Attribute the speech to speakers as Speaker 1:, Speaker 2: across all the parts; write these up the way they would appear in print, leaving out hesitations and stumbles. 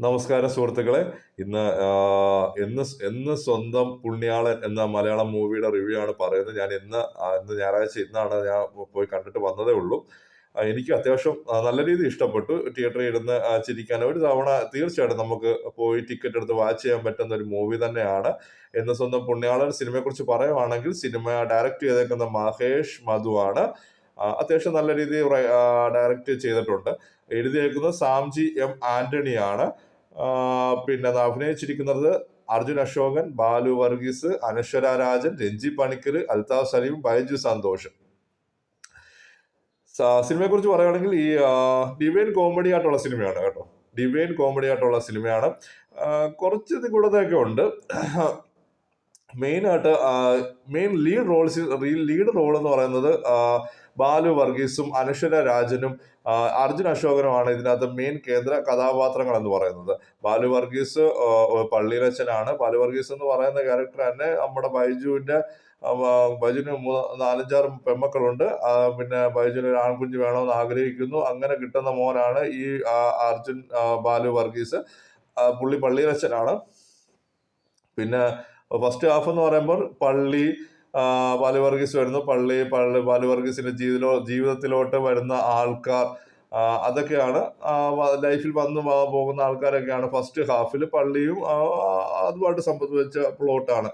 Speaker 1: നമസ്കാരം സുഹൃത്തുക്കളെ. ഇന്ന് എന്ന് സ്വന്തം പുണ്യാളൻ എന്ന മലയാളം മൂവിയുടെ റിവ്യൂ ആണ് പറയുന്നത്. ഞാൻ ഇന്ന് ഞായറാഴ്ച ഇന്നാണ് ഞാൻ പോയി കണ്ടിട്ട് വന്നതേ ഉള്ളൂ. എനിക്ക് അത്യാവശ്യം നല്ല രീതിയിൽ ഇഷ്ടപ്പെട്ടു. തിയേറ്ററിൽ ഇരുന്ന് ചിരിക്കാൻ ഒരു തവണ തീർച്ചയായിട്ടും നമുക്ക് പോയി ടിക്കറ്റ് എടുത്ത് വാച്ച് ചെയ്യാൻ പറ്റുന്ന ഒരു മൂവി തന്നെയാണ്. എന്ന് സ്വന്തം പുണ്യാളൻ സിനിമയെക്കുറിച്ച് പറയുവാണെങ്കിൽ സിനിമ ഡയറക്റ്റ് ചെയ്തേക്കുന്ന മഹേഷ് മധു ആണ്. അത്യാവശ്യം നല്ല രീതിയിൽ ഡയറക്റ്റ് ചെയ്തിട്ടുണ്ട്. എഴുതിയേക്കുന്നത് സാംജി എം ആന്റണിയാണ്. പിന്നെ അത് അഭിനയിച്ചിരിക്കുന്നത് അർജുൻ അശോകൻ, ബാലു വർഗീസ്, അനശ്വര രാജൻ, രഞ്ജി പണിക്കർ, അൽതാഫ് സലീം, ബൈജു സന്തോഷ്. സിനിമയെ കുറിച്ച് പറയുകയാണെങ്കിൽ ഈ ഡിവൈൻ കോമഡി ആയിട്ടുള്ള സിനിമയാണ് കേട്ടോ. ഡിവൈൻ കോമഡി ആയിട്ടുള്ള സിനിമയാണ്. കുറച്ച് നിഗൂഢതയൊക്കെ ഉണ്ട്. മെയിൻ ലീഡ് റോൾ എന്ന് പറയുന്നത് ബാലു വർഗീസും അനശ്വര രാജനും അർജുൻ അശോകനുമാണ് ഇതിനകത്ത് മെയിൻ കേന്ദ്ര കഥാപാത്രങ്ങൾ എന്ന് പറയുന്നത്. ബാലു വർഗീസ് പള്ളിയിലച്ചനാണ്. ബാലു വർഗീസ് എന്ന് പറയുന്ന ക്യാരക്ടർ തന്നെ നമ്മുടെ ബൈജുവിന് 4-5 പെമ്മക്കളുണ്ട്. പിന്നെ ബൈജുവിന് ഒരു ആൺകുഞ്ഞ് വേണമെന്ന് ആഗ്രഹിക്കുന്നു. അങ്ങനെ കിട്ടുന്ന മോനാണ് ഈ ബാലു വർഗീസ്. പുള്ളി പള്ളിയിലച്ചനാണ്. പിന്നെ ഫസ്റ്റ് ഹാഫ് എന്ന് പറയുമ്പോൾ ബാലു വർഗീസ് വരുന്നു. ബാലു വർഗീസിന്റെ ജീവിതത്തിലോട്ട് വരുന്ന ആൾക്കാർ, അതൊക്കെയാണ് ലൈഫിൽ വന്നു പോകുന്ന ആൾക്കാരൊക്കെയാണ് ഫസ്റ്റ് ഹാഫിൽ. പള്ളിയും അതുമായിട്ട് സംബന്ധിച്ച പ്ലോട്ടാണ്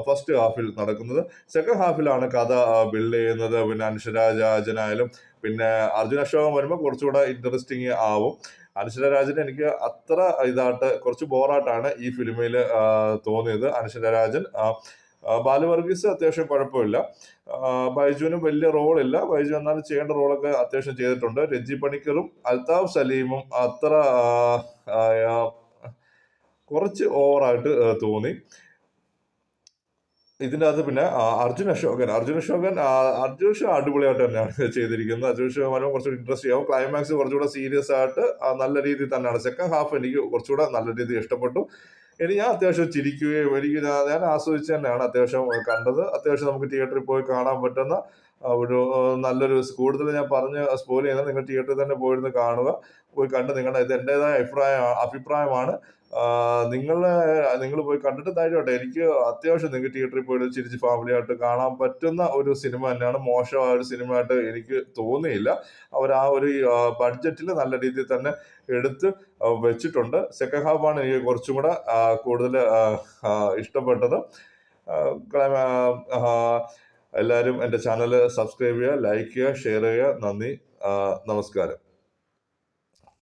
Speaker 1: ഫസ്റ്റ് ഹാഫിൽ നടക്കുന്നത്. സെക്കൻഡ് ഹാഫിലാണ് കഥ ബിൽഡ് ചെയ്യുന്നത്. പിന്നെ അനശ്വരാജനായാലും പിന്നെ അർജുൻ അശോകൻ വരുമ്പോൾ കുറച്ചുകൂടെ ഇൻട്രസ്റ്റിംഗ് ആവും. അനശ്വര രാജന് എനിക്ക് അത്ര ഇതായിട്ട് കുറച്ച് ബോറായിട്ടാണ് ഈ ഫിലിമിൽ തോന്നിയത്. അനശ്വര രാജൻ. ബാലു വർഗീസ് അത്യാവശ്യം കുഴപ്പമില്ല. ബൈജുവിനും വലിയ റോളില്ല. ബൈജു എന്നാലും ചെയ്യേണ്ട റോളൊക്കെ അത്യാവശ്യം ചെയ്തിട്ടുണ്ട്. രഞ്ജി പണിക്കറും അൽതാഫ് സലീമും അത്ര കുറച്ച് ഓവറായിട്ട് തോന്നി. ഇതിൻ്റെ അകത്ത് പിന്നെ അർജുൻ അശോകൻ അടിപൊളിയായിട്ട് തന്നെയാണ് ചെയ്തിരിക്കുന്നത്. അർജുൻ അശോകൻ കുറച്ചുകൂടി ഇൻട്രസ്റ്റ് ആവും. ക്ലൈമാക്സ് കുറച്ചുകൂടെ സീരിയസ് ആയിട്ട് നല്ല രീതിയിൽ തന്നെയാണ്. സെക്കൻഡ് ഹാഫ് എനിക്ക് കുറച്ചുകൂടെ നല്ല രീതിയിൽ ഇഷ്ടപ്പെട്ടു. ഞാൻ അത്യാവശ്യം ചിരിക്കുകയും ഞാൻ ആസ്വദിച്ച് തന്നെയാണ് അത്യാവശ്യം കണ്ടത്. അത്യാവശ്യം നമുക്ക് തിയേറ്ററിൽ പോയി കാണാൻ പറ്റുന്ന ഒരു നല്ലൊരു, കൂടുതൽ ഞാൻ പറഞ്ഞ് സ്പോയിൽ ചെയ്യുന്നത്, നിങ്ങൾ തിയേറ്ററിൽ തന്നെ പോയിരുന്ന് കാണുക. പോയി കണ്ട് നിങ്ങളുടെ ഇത് എൻ്റെതായ അഭിപ്രായമാണ്. നിങ്ങൾ പോയി കണ്ടിട്ട് ധൈര്യമായിട്ട്, എനിക്ക് അത്യാവശ്യം നിങ്ങൾക്ക് തിയേറ്ററിൽ പോയിട്ട് ചിരിച്ച് ഫാമിലിയായിട്ട് കാണാൻ പറ്റുന്ന ഒരു സിനിമ തന്നെയാണ്. മോശമായ ഒരു സിനിമയായിട്ട് എനിക്ക് തോന്നിയില്ല. അവർ ആ ഒരു ബഡ്ജറ്റിൽ നല്ല രീതിയിൽ തന്നെ എടുത്ത് വെച്ചിട്ടുണ്ട്. സെക്കൻഡ് ഹാഫാണ് എനിക്ക് കുറച്ചും കൂടെ കൂടുതൽ ഇഷ്ടപ്പെട്ടത്. എല്ലാവരും എൻ്റെ ചാനൽ സബ്സ്ക്രൈബ് ചെയ്യുക, ലൈക്ക് ചെയ്യുക, ഷെയർ ചെയ്യുക. നന്ദി, നമസ്കാരം.